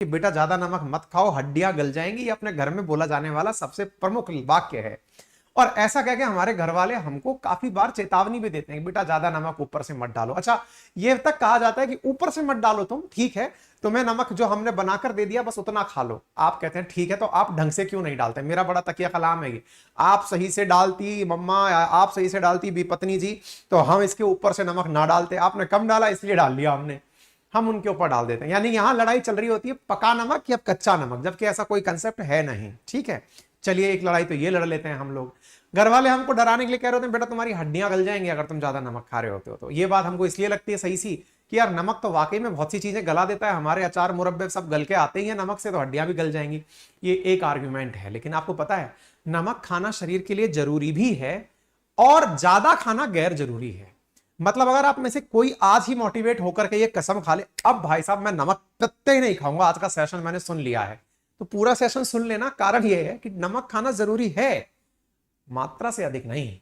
कि बेटा ज्यादा नमक मत खाओ, हड्डियां गल जाएंगी, ये अपने घर में बोला जाने वाला सबसे प्रमुख वाक्य है। और ऐसा कह के हमारे घर वाले हमको काफी बार चेतावनी भी देते हैं कि बेटा ज्यादा नमक ऊपर से मत डालो। अच्छा, ये तक कहा जाता है कि ऊपर से मत डालो तुम, ठीक है, तुम्हें नमक जो हमने बनाकर दे दिया बस उतना खा लो। आप कहते हैं ठीक है, तो आप ढंग से क्यों नहीं डालते? मेरा बड़ा तकिया कलाम है ये, आप सही से डालती मम्मा, आप सही से डालती भी पत्नी जी, तो हम इसके ऊपर से नमक ना डालते। आपने कम डाला इसलिए डाल लिया हमने, हम उनके ऊपर डाल देते हैं। यानी यहां लड़ाई चल रही होती है पका नमक या कच्चा नमक, जबकि ऐसा कोई कंसेप्ट है नहीं। ठीक है, चलिए एक लड़ाई तो ये लड़ लेते हैं हम लोग। घर वाले हमको डराने के लिए कह रहे होते हैं बेटा तुम्हारी हड्डियां गल जाएंगी अगर तुम ज्यादा नमक खा रहे होते हो। तो ये बात हमको इसलिए लगती है सही सी कि यार नमक तो वाकई में बहुत सी चीजें गला देता है, हमारे अचार मुरब्बे सब गल के आते ही है नमक से, तो हड्डियां भी गल जाएंगी। ये एक आर्ग्यूमेंट है। लेकिन आपको पता है नमक खाना शरीर के लिए जरूरी भी है और ज्यादा खाना गैर जरूरी है। मतलब अगर आप में से कोई आज ही मोटिवेट होकर के ये कसम खा ले अब भाई साहब मैं नमक कत्ते ही नहीं खाऊंगा, आज का सेशन मैंने सुन लिया है, तो पूरा सेशन सुन लेना। कारण ये है कि नमक खाना जरूरी है, मात्रा से अधिक नहीं।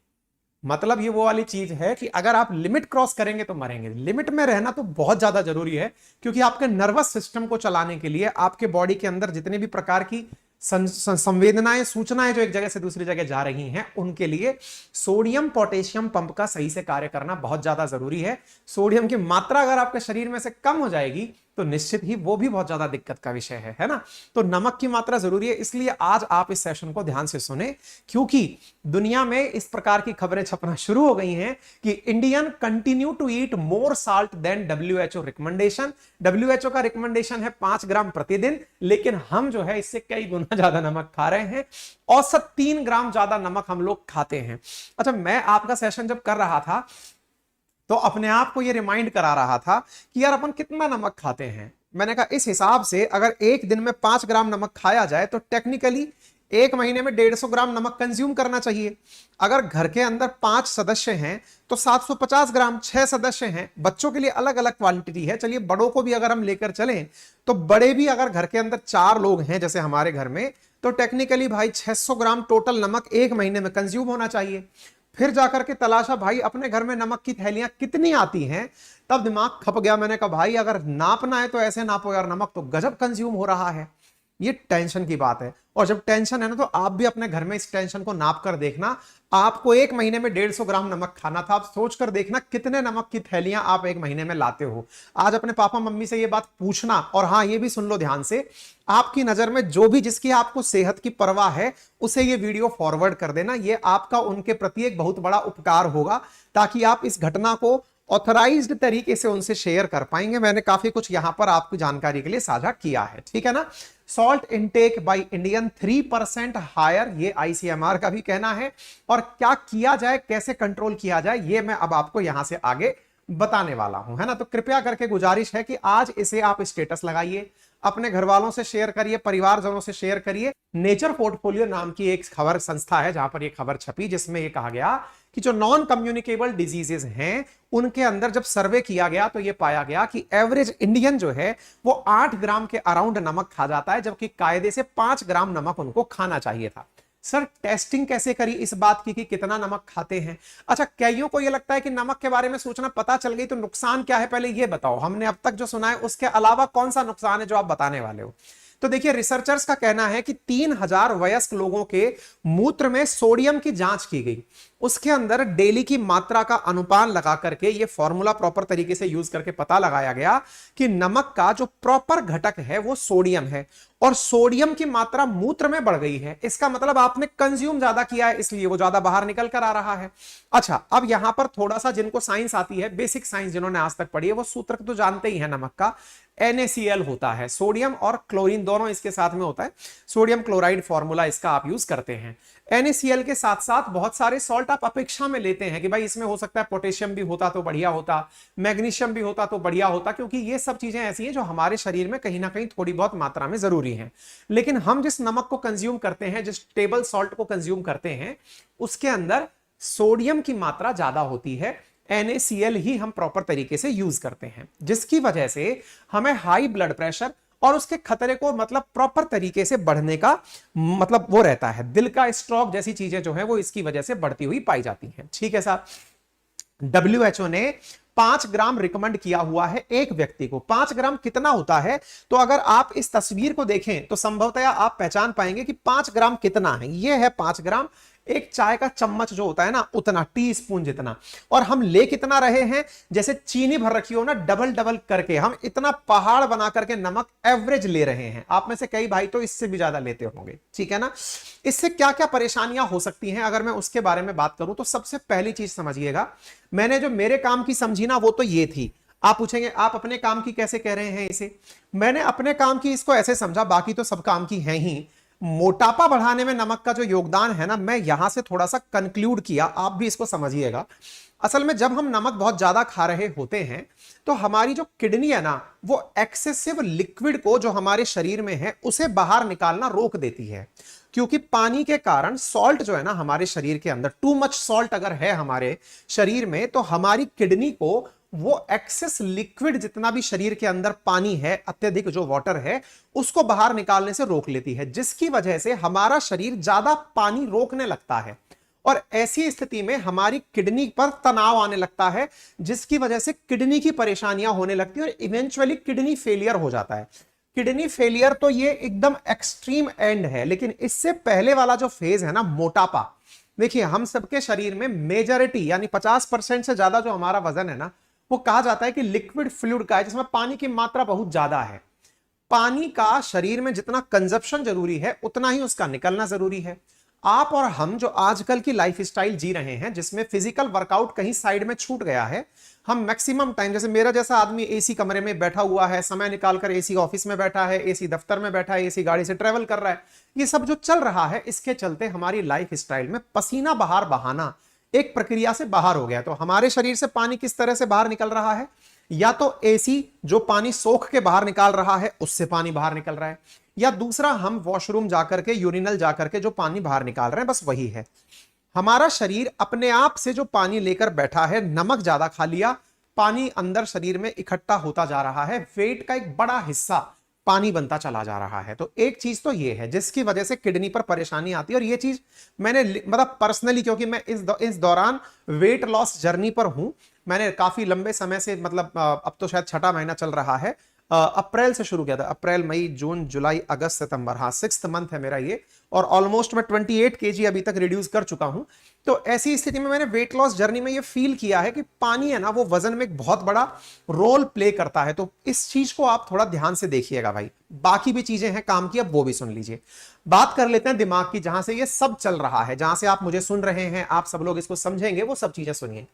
मतलब ये वो वाली चीज है कि अगर आप लिमिट क्रॉस करेंगे तो मरेंगे। लिमिट में रहना तो बहुत ज्यादा जरूरी है, क्योंकि आपके नर्वस सिस्टम को चलाने के लिए आपके बॉडी के अंदर जितने भी प्रकार की संवेदनाएं, सूचनाएं जो एक जगह से दूसरी जगह जा रही हैं, उनके लिए सोडियम पोटेशियम पंप का सही से कार्य करना बहुत ज्यादा जरूरी है। सोडियम की मात्रा अगर आपके शरीर में से कम हो जाएगी तो निश्चित ही वो भी बहुत ज्यादा दिक्कत का विषय है ना। तो नमक की मात्रा जरूरी है, इसलिए आज आप इस सेशन को ध्यान से सुने, क्योंकि दुनिया में इस प्रकार की खबरें छपना शुरू हो गई हैं कि Indian continue to eat more salt than WHO recommendation. WHO का रिकमेंडेशन है 5 ग्राम प्रतिदिन, लेकिन हम जो है इससे कई गुना ज्यादा नमक खा रहे हैं। औसत 3 ग्राम ज्यादा नमक हम लोग खाते हैं। अच्छा, मैं आपका सेशन जब कर रहा था तो अपने आप को ये रिमाइंड करा रहा था कि यार अपन कितना नमक खाते हैं। मैंने कहा इस हिसाब से अगर एक दिन में 5 ग्राम नमक खाया जाए तो टेक्निकली एक महीने में 150 ग्राम नमक कंज्यूम करना चाहिए। अगर घर के अंदर 5 सदस्य हैं तो 750 ग्राम, 6 सदस्य हैं, बच्चों के लिए अलग अलग क्वांटिटी है। चलिए बड़ों को भी अगर हम लेकर चलें तो बड़े भी अगर घर के अंदर 4 लोग हैं जैसे हमारे घर में, तो टेक्निकली भाई 600 ग्राम टोटल नमक एक महीने में कंज्यूम होना चाहिए। फिर जाकर के तलाशा भाई अपने घर में नमक की थैलियां कितनी आती हैं, तब दिमाग खप गया। मैंने कहा भाई अगर नापना है तो ऐसे नापो यार, नमक तो गजब कंज्यूम हो रहा है। ये टेंशन की बात है, और जब टेंशन है ना तो आप भी अपने घर में इस टेंशन को नाप कर देखना। आपको एक महीने में 150 ग्राम नमक खाना था, आप सोच कर देखना कितने नमक की थैलियां आप एक महीने में लाते हो। आज अपने पापा मम्मी से ये बात पूछना। और हाँ, ये भी सुन लो ध्यान से, आपकी नजर में जो भी जिसकी आपको सेहत की परवाह है उसे ये वीडियो फॉरवर्ड कर देना। ये आपका उनके प्रति एक बहुत बड़ा उपकार होगा, ताकि आप इस घटना को ऑथराइज्ड तरीके से उनसे शेयर कर पाएंगे। मैंने काफी कुछ यहां पर आपकी जानकारी के लिए साझा किया है, ठीक है ना। Salt intake by Indian 3% higher, ये ICMR का भी कहना है। और क्या किया जाए, कैसे कंट्रोल किया जाए, ये मैं अब आपको यहां से आगे बताने वाला हूं, है ना। तो कृपया करके गुजारिश है कि आज इसे आप स्टेटस लगाइए, अपने घर वालों से शेयर करिए, परिवारजनों से शेयर करिए। नेचर पोर्टफोलियो नाम की एक खबर संस्था है जहां पर यह खबर छपी, जिसमें यह कहा गया कि जो नॉन कम्युनिकेबल डिजीजेस हैं उनके अंदर जब सर्वे किया गया तो यह पाया गया कि एवरेज इंडियन जो है वो 8 ग्राम के अराउंड नमक खा जाता है, जबकि कायदे से 5 ग्राम नमक उनको खाना चाहिए था। सर टेस्टिंग कैसे करी इस बात की कि कितना नमक खाते हैं? अच्छा, कईयों को यह लगता है कि नमक के बारे में सूचना पता चल गई तो नुकसान क्या है, पहले यह बताओ। हमने अब तक जो सुना है उसके अलावा कौन सा नुकसान है जो आप बताने वाले हो? तो देखिए, रिसर्चर्स का कहना है कि 3000 वयस्क लोगों के मूत्र में सोडियम की जांच की गई। उसके अंदर डेली की मात्रा का अनुपान लगा करके ये फॉर्मूला प्रॉपर तरीके से यूज करके पता लगाया गया कि नमक का जो प्रॉपर घटक है वो सोडियम है, और सोडियम की मात्रा मूत्र में बढ़ गई है। इसका मतलब आपने कंज्यूम ज्यादा किया है, इसलिए वो ज्यादा बाहर निकल कर आ रहा है। अच्छा, अब यहां पर थोड़ा सा जिनको साइंस आती है, बेसिक साइंस जिन्होंने आज तक पढ़ी है, वो सूत्र तो जानते ही है नमक का। NaCl होता है, सोडियम और क्लोरीन दोनों इसके साथ में होता है, सोडियम क्लोराइड फॉर्मूला इसका आप यूज करते हैं। NaCl के साथ साथ बहुत सारे सॉल्ट आप अपेक्षा में लेते हैं कि भाई इसमें हो सकता है पोटेशियम भी होता तो बढ़िया होता, मैग्नीशियम भी होता तो बढ़िया होता, क्योंकि ये सब चीजें ऐसी हैं जो हमारे शरीर में कहीं ना कहीं थोड़ी बहुत मात्रा में जरूरी हैं। लेकिन हम जिस नमक को कंज्यूम करते हैं, जिस टेबल सॉल्ट को कंज्यूम करते हैं, उसके अंदर सोडियम की मात्रा ज्यादा होती है। NaCl ही हम प्रॉपर तरीके से यूज करते हैं, जिसकी वजह से हमें हाई ब्लड प्रेशर और उसके खतरे को मतलब प्रॉपर तरीके से बढ़ने का मतलब वो रहता है। दिल का स्ट्रोक जैसी चीजें जो है वो इसकी वजह से बढ़ती हुई पाई जाती हैं, ठीक है साहब। WHO ने 5 ग्राम रिकमेंड किया हुआ है एक व्यक्ति को। 5 ग्राम कितना होता है? तो अगर आप इस तस्वीर को देखें तो संभवतः आप पहचान पाएंगे कि 5 ग्राम कितना है। यह है 5 ग्राम, एक चाय का चम्मच जो होता है ना उतना, टी स्पून जितना। और हम ले कितना रहे हैं? जैसे चीनी भर रखी हो ना, डबल डबल करके हम इतना पहाड़ बना करके नमक एवरेज ले रहे हैं। आप में से कई भाई तो इससे भी ज्यादा लेते होंगे, ठीक है ना। इससे क्या क्या परेशानियां हो सकती हैं अगर मैं उसके बारे में बात करूं तो सबसे पहली चीज समझिएगा, मैंने जो मेरे काम की समझी ना वो तो ये थी। आप पूछेंगे आप अपने काम की कैसे कह रहे हैं इसे? मैंने अपने काम की इसको ऐसे समझा, बाकी तो सब काम की है ही। मोटापा बढ़ाने में नमक का जो योगदान है ना, मैं यहां से थोड़ा सा कंक्लूड किया, आप भी इसको समझिएगा। असल में जब हम नमक बहुत ज्यादा खा रहे होते हैं तो हमारी जो किडनी है ना, वो एक्सेसिव लिक्विड को जो हमारे शरीर में है उसे बाहर निकालना रोक देती है। क्योंकि पानी के कारण सॉल्ट जो है ना हमारे शरीर के अंदर, टू मच सॉल्ट अगर है हमारे शरीर में तो हमारी किडनी को वो एक्सेस लिक्विड जितना भी शरीर के अंदर पानी है, अत्यधिक जो वाटर है, उसको बाहर निकालने से रोक लेती है, जिसकी वजह से हमारा शरीर ज्यादा पानी रोकने लगता है। और ऐसी स्थिति में हमारी किडनी पर तनाव आने लगता है, जिसकी वजह से किडनी की परेशानियां होने लगती है और इवेंचुअली किडनी फेलियर हो जाता है। किडनी फेलियर तो ये एकदम एक्सट्रीम एंड है, लेकिन इससे पहले वाला जो फेज है ना, मोटापा। देखिए हम सबके शरीर में मेजॉरिटी यानी 50% से ज्यादा जो हमारा वजन है ना, वो कहा जाता है कि लिक्विड फ्लूइड का है, जिसमें पानी की मात्रा बहुत ज्यादा है। पानी का शरीर में जितना कंजप्शन जरूरी है उतना ही उसका निकलना जरूरी है। आप और हम जो आजकल की लाइफस्टाइल जी रहे हैं, जिसमें फिजिकल वर्कआउट कहीं साइड में छूट गया है, हम मैक्सिमम टाइम, जैसे मेरा जैसा आदमी एसी कमरे में बैठा हुआ है, समय निकालकर एसी ऑफिस में बैठा है, एसी दफ्तर में बैठा है, एसी गाड़ी से ट्रेवल कर रहा है, ये सब जो चल रहा है, इसके चलते हमारी लाइफस्टाइल में पसीना बाहर बहाना एक प्रक्रिया से बाहर हो गया। तो हमारे शरीर से पानी किस तरह से बाहर निकल रहा है? या तो एसी जो पानी सोख के बाहर निकाल रहा है उससे पानी बाहर निकल रहा है, या दूसरा हम वॉशरूम जाकर के, यूरिनल जाकर के जो पानी बाहर निकाल रहे हैं, बस वही है। हमारा शरीर अपने आप से जो पानी लेकर बैठा है, नमक ज्यादा खा लिया, पानी अंदर शरीर में इकट्ठा होता जा रहा है, वेट का एक बड़ा हिस्सा पानी बनता चला जा रहा है। तो एक चीज तो ये है जिसकी वजह से किडनी पर परेशानी आती है। और ये चीज मैंने मतलब पर्सनली, क्योंकि मैं इस दौरान वेट लॉस जर्नी पर हूं, मैंने काफी लंबे समय से, मतलब अब तो शायद 6ठा महीना चल रहा है, अप्रैल से शुरू किया था, अप्रैल मई जून जुलाई अगस्त सितंबर, हाँ 6th मंथ है मेरा ये, और ऑलमोस्ट मैं 28 kg अभी तक रिड्यूस कर चुका हूं। तो ऐसी स्थिति में मैंने वेट लॉस जर्नी में ये फील किया है कि पानी है ना, वो वजन में एक बहुत बड़ा रोल प्ले करता है। तो इस चीज को आप थोड़ा ध्यान से देखिएगा भाई। बाकी भी चीजें हैं काम की, अब वो भी सुन लीजिए। बात कर लेते हैं दिमाग की, जहां से ये सब चल रहा है, जहां से आप मुझे सुन रहे हैं, आप सब लोग इसको समझेंगे, वो सब चीजें सुनिए।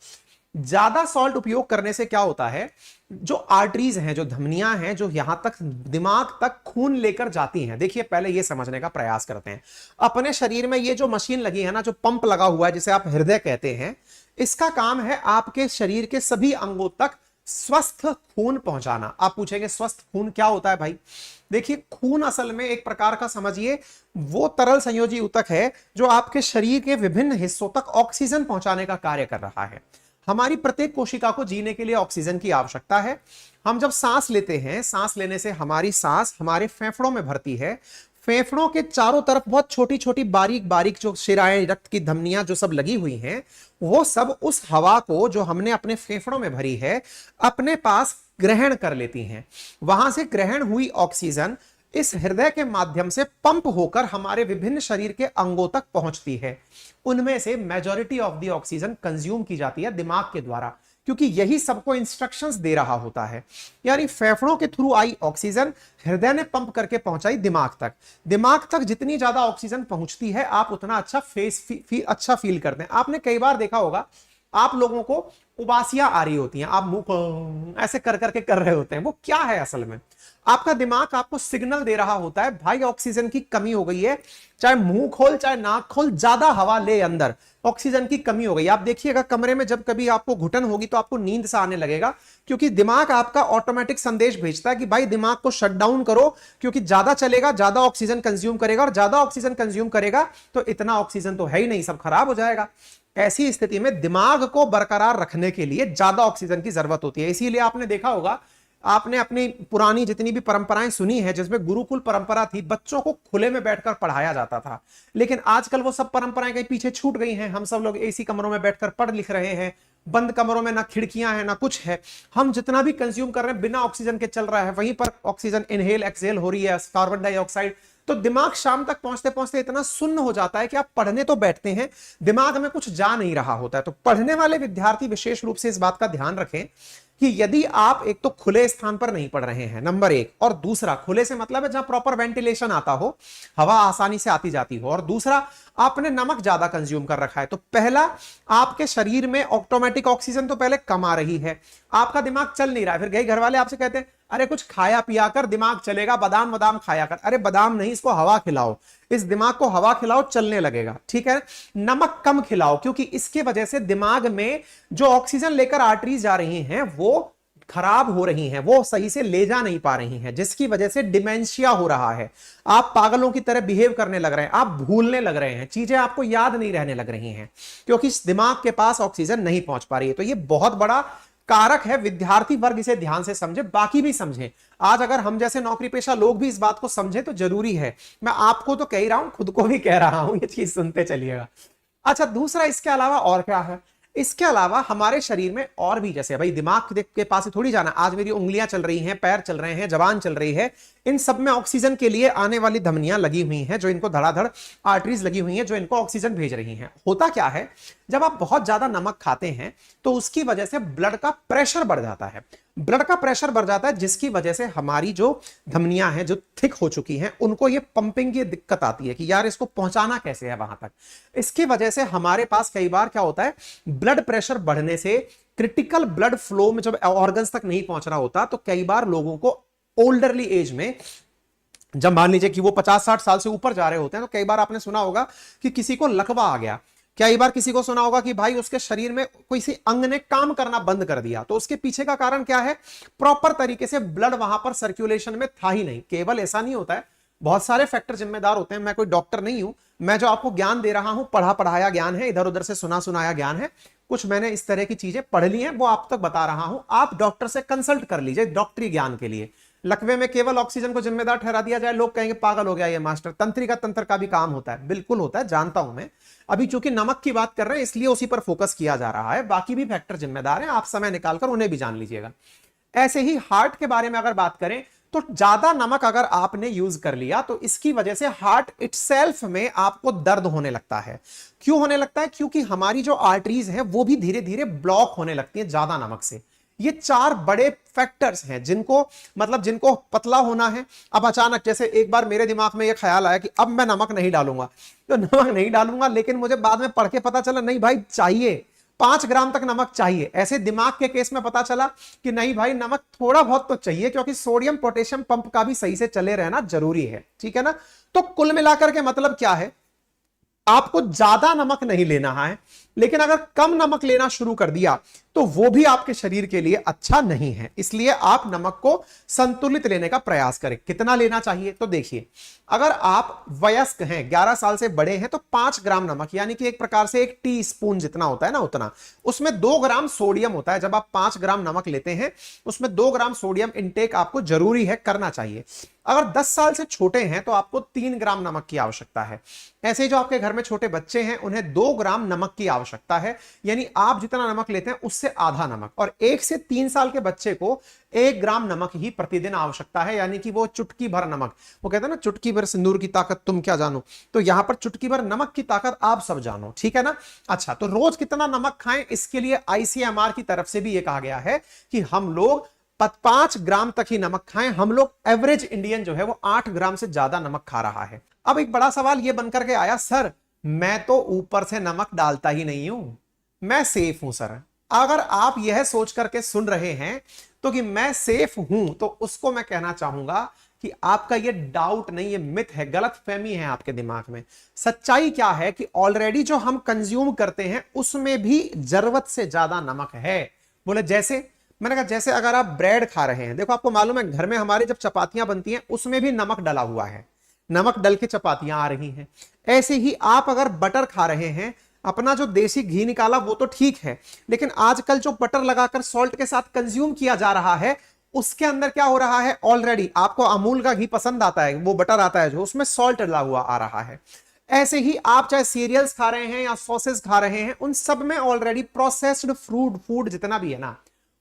ज्यादा सॉल्ट उपयोग करने से क्या होता है, जो आर्टरीज हैं, जो धमनियां हैं, जो यहां तक दिमाग तक खून लेकर जाती हैं। देखिए पहले ये समझने का प्रयास करते हैं, अपने शरीर में ये जो मशीन लगी है ना, जो पंप लगा हुआ है, जिसे आप हृदय कहते हैं, इसका काम है आपके शरीर के सभी अंगों तक स्वस्थ खून पहुंचाना। आप पूछेंगे स्वस्थ खून क्या होता है भाई? देखिए खून असल में एक प्रकार का, समझिए, वो तरल संयोजी ऊतक है जो आपके शरीर के विभिन्न हिस्सों तक ऑक्सीजन पहुंचाने का कार्य कर रहा है। हमारी प्रत्येक कोशिका को जीने के लिए ऑक्सीजन की आवश्यकता है। हम जब सांस लेते हैं, सांस लेने से हमारी सांस हमारे फेफड़ों में भरती है। फेफड़ों के चारों तरफ बहुत छोटी छोटी बारीक बारीक जो शिराएं, रक्त की धमनियां जो सब लगी हुई हैं, वो सब उस हवा को जो हमने अपने फेफड़ों में भरी है अपने पास ग्रहण कर लेती हैं। वहां से ग्रहण हुई ऑक्सीजन इस हृदय के माध्यम से पंप होकर हमारे विभिन्न शरीर के अंगों तक पहुंचती है। उनमें से majority of the oxygen consume की जाती है दिमाग के द्वारा, क्योंकि यही सबको इंस्ट्रक्शंस दे रहा होता है। यानी फेफड़ों के थ्रू आई ऑक्सीजन हृदय ने पंप करके पहुंचाई दिमाग तक। दिमाग तक जितनी ज्यादा ऑक्सीजन पहुंचती है, आप उतना अच्छा अच्छा फील करते हैं। आपने कई बार देखा होगा, आप लोगों को उबासियां आ रही होती हैं, आप मुंह ऐसे कर करके कर रहे होते हैं, वो क्या है? असल में आपका दिमाग आपको सिग्नल दे रहा होता है, भाई ऑक्सीजन की कमी हो गई है, चाहे मुंह खोल चाहे नाक खोल, ज्यादा हवा ले अंदर, ऑक्सीजन की कमी हो गई। आप देखिएगा कमरे में जब कभी आपको घुटन होगी तो आपको नींद सा आने लगेगा, क्योंकि दिमाग आपका ऑटोमेटिक संदेश भेजता है कि भाई दिमाग को शट डाउन करो, क्योंकि ज्यादा चलेगा, ज्यादा ऑक्सीजन कंज्यूम करेगा, और ज्यादा ऑक्सीजन कंज्यूम करेगा तो इतना ऑक्सीजन तो है ही नहीं, सब खराब हो जाएगा। ऐसी स्थिति में दिमाग को बरकरार रखने के लिए ज्यादा ऑक्सीजन की जरूरत होती है। इसीलिए आपने देखा होगा, आपने अपनी पुरानी जितनी भी परंपराएं सुनी है, जिसमें गुरुकुल परंपरा थी, बच्चों को खुले में बैठकर पढ़ाया जाता था। लेकिन आजकल वो सब परंपराएं कहीं पीछे छूट गई हैं। हम सब लोग एसी कमरों में बैठकर पढ़ लिख रहे हैं, बंद कमरों में ना खिड़कियां हैं ना कुछ है, हम जितना भी कंज्यूम कर रहे हैं बिना ऑक्सीजन के चल रहा है, वहीं पर ऑक्सीजन इनहेल एक्सहेल हो रही है, कार्बन डाइऑक्साइड, तो दिमाग शाम तक पहुंचते पहुंचते इतना सुन्न हो जाता है कि आप पढ़ने तो बैठते हैं, दिमाग में कुछ जा नहीं रहा होता है। तो पढ़ने वाले विद्यार्थी विशेष रूप से इस बात का ध्यान रखें कि यदि आप एक तो खुले स्थान पर नहीं पढ़ रहे हैं, नंबर एक, और दूसरा खुले से मतलब है जहां प्रॉपर वेंटिलेशन आता हो, हवा आसानी से आती जाती हो, और दूसरा आपने नमक ज्यादा कंज्यूम कर रखा है, तो पहला आपके शरीर में ऑटोमेटिक ऑक्सीजन तो पहले कम आ रही है, आपका दिमाग चल नहीं रहा है। फिर कई घर वाले आपसे कहते हैं अरे कुछ खाया पिया कर दिमाग चलेगा, बादाम बादाम खाया कर। अरे बादाम नहीं, इसको हवा खिलाओ, इस दिमाग को हवा खिलाओ, चलने लगेगा, ठीक है। नमक कम खिलाओ, क्योंकि इसके वजह से दिमाग में जो ऑक्सीजन लेकर आर्टरीज जा रही हैं वो खराब हो रही हैं, वो सही से ले जा नहीं पा रही हैं, जिसकी वजह से डिमेंशिया हो रहा है। आप पागलों की तरह बिहेव करने लग रहे हैं, आप भूलने लग रहे हैं, चीजें आपको याद नहीं रहने लग रही हैं, क्योंकि इस दिमाग के पास ऑक्सीजन नहीं पहुंच पा रही है। तो ये बहुत बड़ा कारक है, विद्यार्थी वर्ग इसे ध्यान से समझे, बाकी भी समझे। आज अगर हम जैसे नौकरी पेशा लोग भी इस बात को समझे तो जरूरी है। मैं आपको तो कह ही रहा हूं, खुद को भी कह रहा हूं, ये चीज सुनते चलिएगा। अच्छा, दूसरा इसके अलावा और क्या है, इसके अलावा हमारे शरीर में और भी, जैसे भाई दिमाग के पास ही थोड़ी जाना, आज मेरी उंगलियां चल रही हैं, पैर चल रहे हैं, जबान चल रही है, इन सब में ऑक्सीजन के लिए आने वाली धमनियां लगी हुई हैं, जो इनको धड़ाधड़ आर्टरीज लगी हुई हैं, जो इनको ऑक्सीजन भेज रही हैं। होता क्या है, जब आप बहुत ज्यादा नमक खाते हैं तो उसकी वजह से ब्लड का प्रेशर बढ़ जाता है, ब्लड का प्रेशर बढ़ जाता है, जिसकी वजह से हमारी जो धमनियां हैं जो थिक हो चुकी हैं, उनको ये पंपिंग की दिक्कत आती है कि यार इसको पहुंचाना कैसे है वहां तक। इसकी वजह से हमारे पास कई बार क्या होता है, ब्लड प्रेशर बढ़ने से क्रिटिकल ब्लड फ्लो में जब ऑर्गन्स तक नहीं पहुंच रहा होता, तो कई बार लोगों को ओल्डरली एज में, जब मान लीजिए कि वो 50-60 साल से ऊपर जा रहे होते हैं, तो कई बार आपने सुना होगा कि किसी को लकवा आ गया, कई बार किसी को सुना होगा कि भाई उसके शरीर में कोई सी अंग ने काम करना बंद कर दिया। तो उसके पीछे का कारण क्या है, प्रॉपर तरीके से ब्लड वहां पर सर्कुलेशन में था ही नहीं। केवल ऐसा नहीं होता है, बहुत सारे फैक्टर जिम्मेदार होते हैं। मैं कोई डॉक्टर नहीं हूं, मैं जो आपको ज्ञान दे रहा हूं पढ़ा पढ़ाया ज्ञान है, इधर उधर से सुना सुनाया ज्ञान है, कुछ मैंने इस तरह की चीजें पढ़ ली हैं, वो आप तक बता रहा हूं। आप डॉक्टर से कंसल्ट कर लीजिए डॉक्टरी ज्ञान के लिए। लकवे में केवल ऑक्सीजन को जिम्मेदार ठहरा दिया जाए, लोग कहेंगे पागल हो गया ये मास्टर। तंत्रिका तंत्र का भी काम होता है, बिल्कुल होता है, जानता हूं मैं। अभी चूंकि नमक की बात कर रहे हैं इसलिए उसी पर फोकस किया जा रहा है, बाकी भी फैक्टर जिम्मेदार हैं, आप समय निकालकर उन्हें भी जान लीजिएगा। ऐसे ही हार्ट के बारे में अगर बात करें तो ज्यादा नमक अगर आपने यूज कर लिया तो इसकी वजह से हार्ट इटसेल्फ में आपको दर्द होने लगता है। क्यों होने लगता है, क्योंकि हमारी जो आर्टरीज है वो भी धीरे धीरे ब्लॉक होने लगती है ज्यादा नमक से। ये 4 बड़े फैक्टर्स हैं जिनको जिनको पतला होना है। अब अचानक जैसे एक बार मेरे दिमाग में ये ख्याल आया कि अब मैं नमक नहीं डालूंगा, तो नमक नहीं डालूंगा, लेकिन मुझे बाद में पढ़ के पता चला नहीं भाई चाहिए 5 ग्राम तक नमक चाहिए। ऐसे दिमाग के केस में पता चला कि नहीं भाई नमक थोड़ा बहुत तो चाहिए, क्योंकि सोडियम पोटेशियम पंप का भी सही से चले रहना जरूरी है, ठीक है ना। तो कुल मिलाकर के मतलब क्या है, आपको ज्यादा नमक नहीं लेना है, लेकिन अगर कम नमक लेना शुरू कर दिया तो वो भी आपके शरीर के लिए अच्छा नहीं है। इसलिए आप नमक को संतुलित लेने का प्रयास करें। कितना लेना चाहिए, तो देखिए अगर आप वयस्क हैं, 11 साल से बड़े हैं, तो 5 ग्राम नमक, यानी कि एक प्रकार से 1 टी स्पून जितना होता है ना, उतना, उसमें 2 ग्राम सोडियम होता है। जब आप 5 ग्राम नमक लेते हैं उसमें 2 ग्राम सोडियम इंटेक आपको जरूरी है, करना चाहिए। अगर 10 साल से छोटे हैं तो आपको 3 ग्राम नमक की आवश्यकता है। ऐसे ही जो आपके घर में छोटे बच्चे हैं उन्हें 2 ग्राम नमक की आवश्यकता है, यानी आप जितना नमक लेते हैं उससे आधा नमक। और 1 से 3 साल के बच्चे को 1 ग्राम नमक ही प्रतिदिन आवश्यकता है, यानी कि वो चुटकी भर नमक, वो कहते हैं ना चुटकी भर सिंदूर की ताकत तुम क्या जानो, तो यहां पर चुटकी भर नमक की ताकत आप सब जानो, ठीक है ना। अच्छा, तो रोज कितना नमक खाएं, इसके लिए आईसीएमआर की तरफ से भी यह कहा गया है कि हम लोग 5 ग्राम तक ही नमक खाएं। हम लोग एवरेज इंडियन जो है वो 8 ग्राम से ज्यादा नमक खा रहा है। अब एक बड़ा सवाल यह बनकर के आया, सर मैं तो ऊपर से नमक डालता ही नहीं हूं, मैं सेफ हूं। सर अगर आप यह सोच करके सुन रहे हैं तो कि मैं सेफ हूं, तो उसको मैं कहना चाहूंगा कि आपका यह डाउट नहीं, ये मिथ है, गलत फहमी है आपके दिमाग में। सच्चाई क्या है कि ऑलरेडी जो हम कंज्यूम करते हैं उसमें भी जरूरत से ज्यादा नमक है। बोले जैसे मैंने कहा, जैसे अगर आप ब्रेड खा रहे हैं, देखो आपको मालूम है घर में हमारे जब चपातियां बनती हैं उसमें भी नमक डला हुआ है, नमक डल के चपातियां आ रही हैं। ऐसे ही आप अगर बटर खा रहे हैं, अपना जो देसी घी निकाला वो तो ठीक है, लेकिन आजकल जो बटर लगाकर सॉल्ट के साथ कंज्यूम किया जा रहा है उसके अंदर क्या हो रहा है, ऑलरेडी आपको अमूल का घी पसंद आता है, वो बटर आता है जो उसमें सॉल्ट डला हुआ आ रहा है। ऐसे ही आप चाहे सीरियल्स खा रहे हैं या सॉसेस खा रहे हैं, उन सब में ऑलरेडी प्रोसेस्ड फूड जितना भी है ना,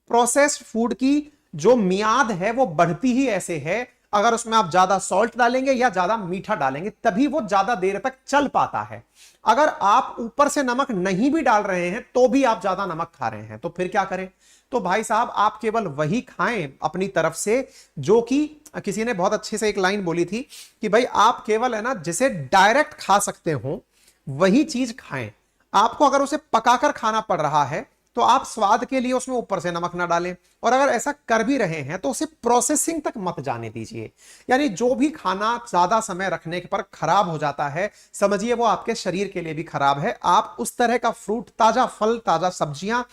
प्रोसेस्ड फूड की जो मियाद है वो बढ़ती ही ऐसे है, अगर उसमें आप ज्यादा सॉल्ट डालेंगे या ज्यादा मीठा डालेंगे तभी वो ज्यादा देर तक चल पाता है। अगर आप ऊपर से नमक नहीं भी डाल रहे हैं तो भी आप ज्यादा नमक खा रहे हैं, तो फिर क्या करें? तो भाई साहब आप केवल वही खाएं अपनी तरफ से, जो कि किसी ने बहुत अच्छे से एक लाइन बोली थी कि भाई आप केवल है ना जिसे डायरेक्ट खा सकते हो वही चीज खाएं। आपको अगर उसे पकाकर खाना पड़ रहा है तो आप स्वाद के लिए उसमें ऊपर से नमक ना डालें, और अगर ऐसा कर भी रहे हैं तो उसे प्रोसेसिंग तक मत जाने दीजिए। यानी जो भी खाना ज्यादा समय रखने पर खराब हो जाता है, समझिए वो आपके शरीर के लिए भी खराब है। आप उस तरह का फ्रूट, ताजा फल, ताजा सब्जियां,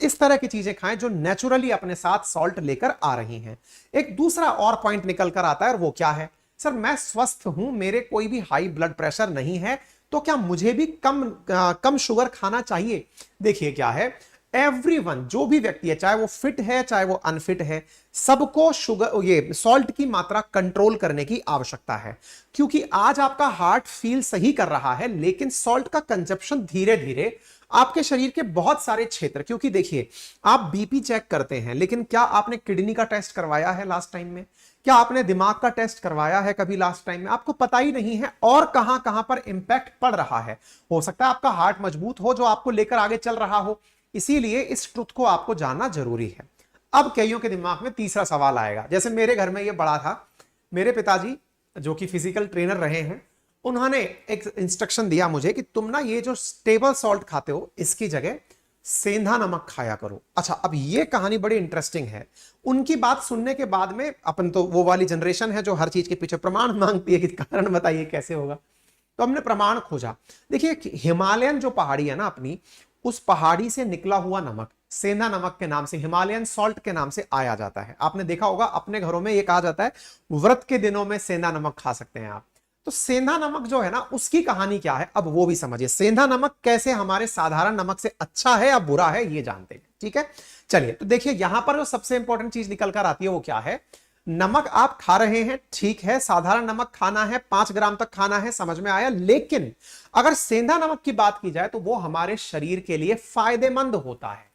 इस तरह की चीजें खाएं जो नेचुरली अपने साथ सॉल्ट लेकर आ रही हैं। एक दूसरा और पॉइंट निकल कर आता है, और वो क्या है? सर मैं स्वस्थ हूं, मेरे कोई भी हाई ब्लड प्रेशर नहीं है, तो क्या मुझे भी कम शुगर खाना चाहिए? देखिए क्या है, एवरीवन, जो भी व्यक्ति है, चाहे वो फिट है चाहे वो अनफिट है, सबको शुगर, ये सॉल्ट की मात्रा कंट्रोल करने की आवश्यकता है। क्योंकि आज आपका हार्ट फील सही कर रहा है, लेकिन सॉल्ट का कंजप्शन धीरे धीरे आपके शरीर के बहुत सारे क्षेत्र, क्योंकि देखिए आप बीपी चेक करते हैं, लेकिन क्या आपने किडनी का टेस्ट करवाया है लास्ट टाइम में? क्या आपने दिमाग का टेस्ट करवाया है कभी लास्ट टाइम में? आपको पता ही नहीं है और कहां कहां पर इंपैक्ट पड़ रहा है। हो सकता है आपका हार्ट मजबूत हो जो आपको लेकर आगे चल रहा हो, इसीलिए इस ट्रुथ को आपको जानना जरूरी है। अब कईयों के दिमाग में तीसरा सवाल आएगा, जैसे मेरे घर में ये बड़ा था, मेरे पिताजी जो कि फिजिकल ट्रेनर रहे हैं, उन्होंने एक इंस्ट्रक्शन दिया मुझे कि तुम ना ये जो टेबल सॉल्ट खाते हो इसकी जगह सेंधा नमक खाया करो। अच्छा, अब ये कहानी बड़ी इंटरेस्टिंग है। उनकी बात सुनने के बाद में, अपन तो वो वाली जनरेशन है जो हर चीज के पीछे प्रमाण मांगती है कि कारण बताइए कैसे होगा, तो हमने प्रमाण खोजा। देखिए हिमालयन जो पहाड़ी है ना अपनी, उस पहाड़ी से निकला हुआ नमक सेंधा नमक के नाम से, हिमालयन सॉल्ट के नाम से आया जाता है। आपने देखा होगा अपने घरों में ये कहा जाता है व्रत के दिनों में सेंधा नमक खा सकते हैं आप। तो सेंधा नमक जो है ना, उसकी कहानी क्या है अब वो भी समझिए। सेंधा नमक कैसे हमारे साधारण नमक से अच्छा है या बुरा है ये जानते हैं, ठीक है? चलिए, तो देखिए यहां पर जो सबसे इंपॉर्टेंट चीज निकल कर आती है वो क्या है। नमक आप खा रहे हैं, ठीक है, साधारण नमक खाना है, 5 ग्राम तक खाना है, समझ में आया। लेकिन अगर सेंधा नमक की बात की जाए तो वो हमारे शरीर के लिए फायदेमंद होता है।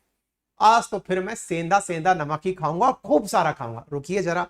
आज तो फिर मैं सेंधा सेंधा नमक ही खाऊंगा, खूब सारा खाऊंगा। रुकिए जरा,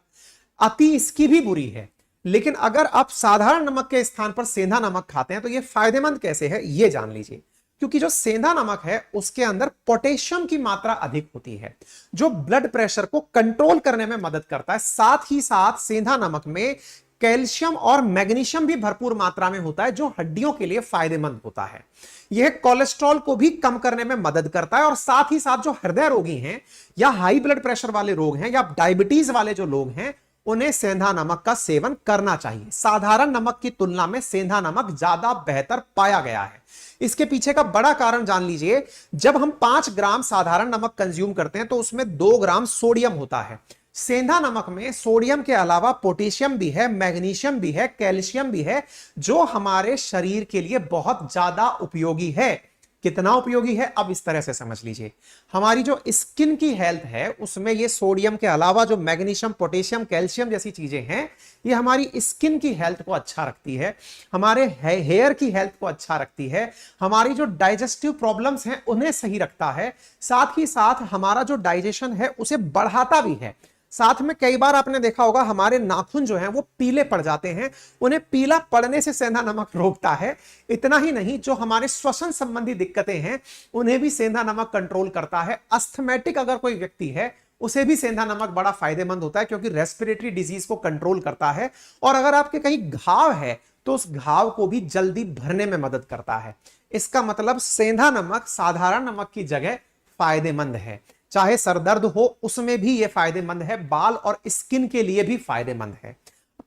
अति इसकी भी बुरी है। लेकिन अगर आप साधारण नमक के स्थान पर सेंधा नमक खाते हैं तो ये फायदेमंद कैसे है ये जान लीजिए। क्योंकि जो सेंधा नमक है उसके अंदर पोटेशियम की मात्रा अधिक होती है, जो ब्लड प्रेशर को कंट्रोल करने में मदद करता है। साथ ही साथ सेंधा नमक में कैल्शियम और मैग्नीशियम भी भरपूर मात्रा में होता है, जो हड्डियों के लिए फायदेमंद होता है। यह कोलेस्ट्रॉल को भी कम करने में मदद करता है। और साथ ही साथ जो हृदय रोगी हैं या हाई ब्लड प्रेशर वाले रोग हैं या डायबिटीज वाले जो लोग हैं, उन्हें सेंधा नमक का सेवन करना चाहिए। साधारण नमक की तुलना में सेंधा नमक ज्यादा बेहतर पाया गया है। इसके पीछे का बड़ा कारण जान लीजिए। जब हम 5 ग्राम साधारण नमक कंज्यूम करते हैं तो उसमें 2 ग्राम सोडियम होता है। सेंधा नमक में सोडियम के अलावा पोटेशियम भी है, मैग्नीशियम भी है, कैल्शियम भी है, जो हमारे शरीर के लिए बहुत ज्यादा उपयोगी है। कितना उपयोगी है अब इस तरह से समझ लीजिए। हमारी जो स्किन की हेल्थ है उसमें ये सोडियम के अलावा जो मैग्नीशियम, पोटेशियम, कैल्शियम जैसी चीजें हैं, ये हमारी स्किन की हेल्थ को अच्छा रखती है, हमारे हेयर की हेल्थ को अच्छा रखती है, हमारी जो डाइजेस्टिव प्रॉब्लम्स हैं उन्हें सही रखता है, साथ ही साथ हमारा जो डाइजेशन है उसे बढ़ाता भी है। साथ में कई बार आपने देखा होगा हमारे नाखून जो हैं वो पीले पड़ जाते हैं, उन्हें पीला पड़ने से सेंधा नमक रोकता है। इतना ही नहीं, जो हमारे श्वसन संबंधी दिक्कतें हैं उन्हें भी सेंधा नमक कंट्रोल करता है। अस्थमैटिक अगर कोई व्यक्ति है उसे भी सेंधा नमक बड़ा फायदेमंद होता है, क्योंकि रेस्पिरेटरी डिजीज को कंट्रोल करता है। और अगर आपके कहीं घाव है तो उस घाव को भी जल्दी भरने में मदद करता है। इसका मतलब सेंधा नमक साधारण नमक की जगह फायदेमंद है। चाहे सरदर्द हो उसमें भी यह फायदेमंद है, बाल और स्किन के लिए भी फायदेमंद है।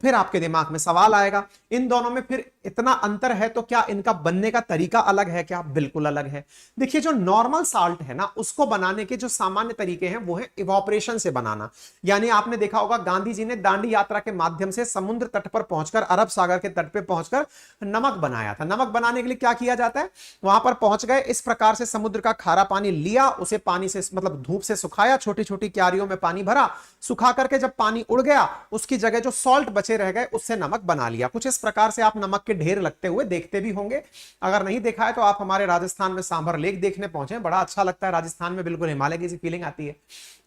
फिर आपके दिमाग में सवाल आएगा, इन दोनों में फिर इतना अंतर है तो क्या इनका बनने का तरीका अलग है क्या? बिल्कुल अलग है। देखिए जो नॉर्मल साल्ट है ना, उसको बनाने के जो सामान्य तरीके हैं वो है इवोपरेशन से बनाना। यानी आपने देखा होगा गांधी जी ने दांडी यात्रा के माध्यम से समुद्र तट पर पहुंचकर, अरब सागर के तट पर पहुंचकर नमक बनाया था। नमक बनाने के लिए क्या किया जाता है, वहां पर पहुंच गए, इस प्रकार से समुद्र का खारा पानी लिया, उसे पानी से मतलब धूप से सुखाया, छोटी छोटी क्यारियों में पानी भरा, सुखा करके जब पानी उड़ गया उसकी जगह जो सॉल्ट बचे रह गए उससे नमक बना लिया। कुछ इस प्रकार से आप नमक के ढेर लगते हुए देखते भी होंगे। अगर नहीं देखा है तो आप हमारे राजस्थान में सांभर लेक देखने पहुंचे, बड़ा अच्छा लगता है राजस्थान में, बिल्कुल हिमालय की सी फीलिंग आती है।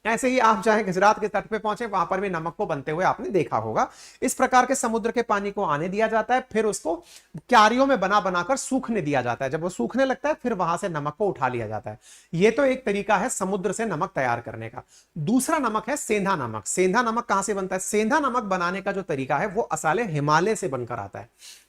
ऐसे ही आप चाहे गुजरात के तट पे पहुंचे, वहां पर भी नमक को बनते हुए आपने देखा होगा। इस प्रकार के समुद्र के पानी को आने दिया जाता है, फिर उसको क्यारियों में बना बनाकर सूखने दिया जाता है। जब वो सूखने लगता है फिर वहां से नमक को उठा लिया जाता है। ये तो एक तरीका है समुद्र से नमक तैयार करने का। दूसरा नमक है सेंधा नमक। सेंधा नमक कहां से बनता है? सेंधा नमक बनाने का जो तरीका है वो असाले हिमालय से बनकर आता है।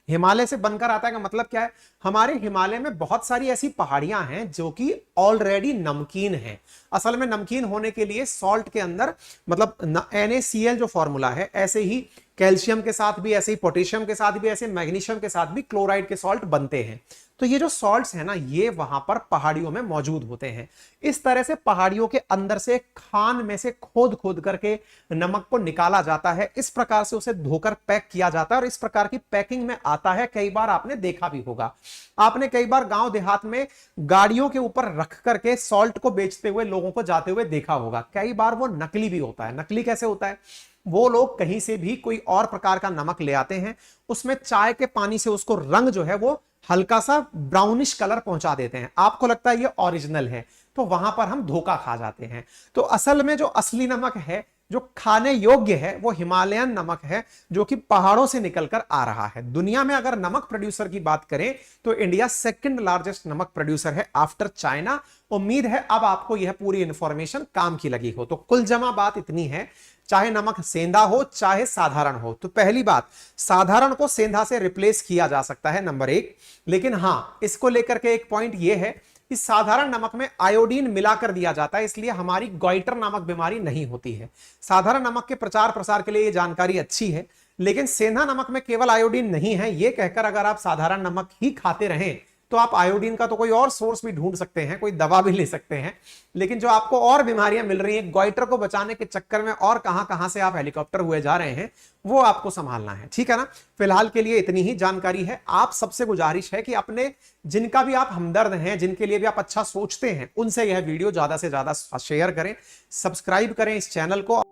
हिमालय से बनकर आता है का मतलब क्या है? हमारे हिमालय में बहुत सारी ऐसी पहाड़ियां हैं जो कि ऑलरेडी नमकीन हैं। असल में नमकीन होने के लिए सॉल्ट के अंदर मतलब NaCl जो फॉर्मूला है, ऐसे ही कैल्शियम के साथ भी, ऐसे ही पोटेशियम के साथ भी, ऐसे मैग्नीशियम के साथ भी क्लोराइड के सॉल्ट बनते हैं। तो ये जो सॉल्ट्स है ना, ये वहां पर पहाड़ियों में मौजूद होते हैं। इस तरह से पहाड़ियों के अंदर से खान में से खोद खोद करके नमक को निकाला जाता है। इस प्रकार से उसे धोकर पैक किया जाता है और इस प्रकार की पैकिंग में आता है। कई बार आपने देखा भी होगा, आपने कई बार गांव देहात में गाड़ियों के ऊपर रख करके सॉल्ट को बेचते हुए लोगों को जाते हुए देखा होगा। कई बार वो नकली भी होता है। नकली कैसे होता है? वो लोग कहीं से भी कोई और प्रकार का नमक ले आते हैं, उसमें चाय के पानी से उसको रंग जो है वो हल्का सा ब्राउनिश कलर पहुंचा देते हैं। आपको लगता है ये ओरिजिनल है, तो वहां पर हम धोखा खा जाते हैं। तो असल में जो असली नमक है, जो खाने योग्य है, वो हिमालयन नमक है जो कि पहाड़ों से निकलकर आ रहा है। दुनिया में अगर नमक प्रोड्यूसर की बात करें तो इंडिया सेकंड लार्जेस्ट नमक प्रोड्यूसर है आफ्टर चाइना। उम्मीद है अब आपको यह पूरी इंफॉर्मेशन काम की लगी हो। तो कुल जमा बात इतनी है, चाहे नमक सेंधा हो चाहे साधारण हो, तो पहली बात, साधारण को सेंधा से रिप्लेस किया जा सकता है, नंबर एक। लेकिन हां, इसको लेकर के एक पॉइंट यह है कि साधारण नमक में आयोडीन मिलाकर दिया जाता है, इसलिए हमारी गॉइटर नामक बीमारी नहीं होती है। साधारण नमक के प्रचार प्रसार के लिए यह जानकारी अच्छी है, लेकिन सेंधा नमक में केवल आयोडीन नहीं है, यह कहकर अगर आप साधारण नमक ही खाते रहें तो आप आयोडीन का तो कोई और सोर्स भी ढूंढ सकते हैं, कोई दवा भी ले सकते हैं। लेकिन जो आपको और बीमारियां मिल रही हैं गॉइटर को बचाने के चक्कर में, और कहां कहां से आप हेलीकॉप्टर हुए जा रहे हैं, वो आपको संभालना है। ठीक है ना? फिलहाल के लिए इतनी ही जानकारी है। आप सबसे गुजारिश है कि अपने जिनका भी आप हमदर्द हैं, जिनके लिए भी आप अच्छा सोचते हैं, उनसे यह वीडियो ज्यादा से ज्यादा शेयर करें, सब्सक्राइब करें इस चैनल को।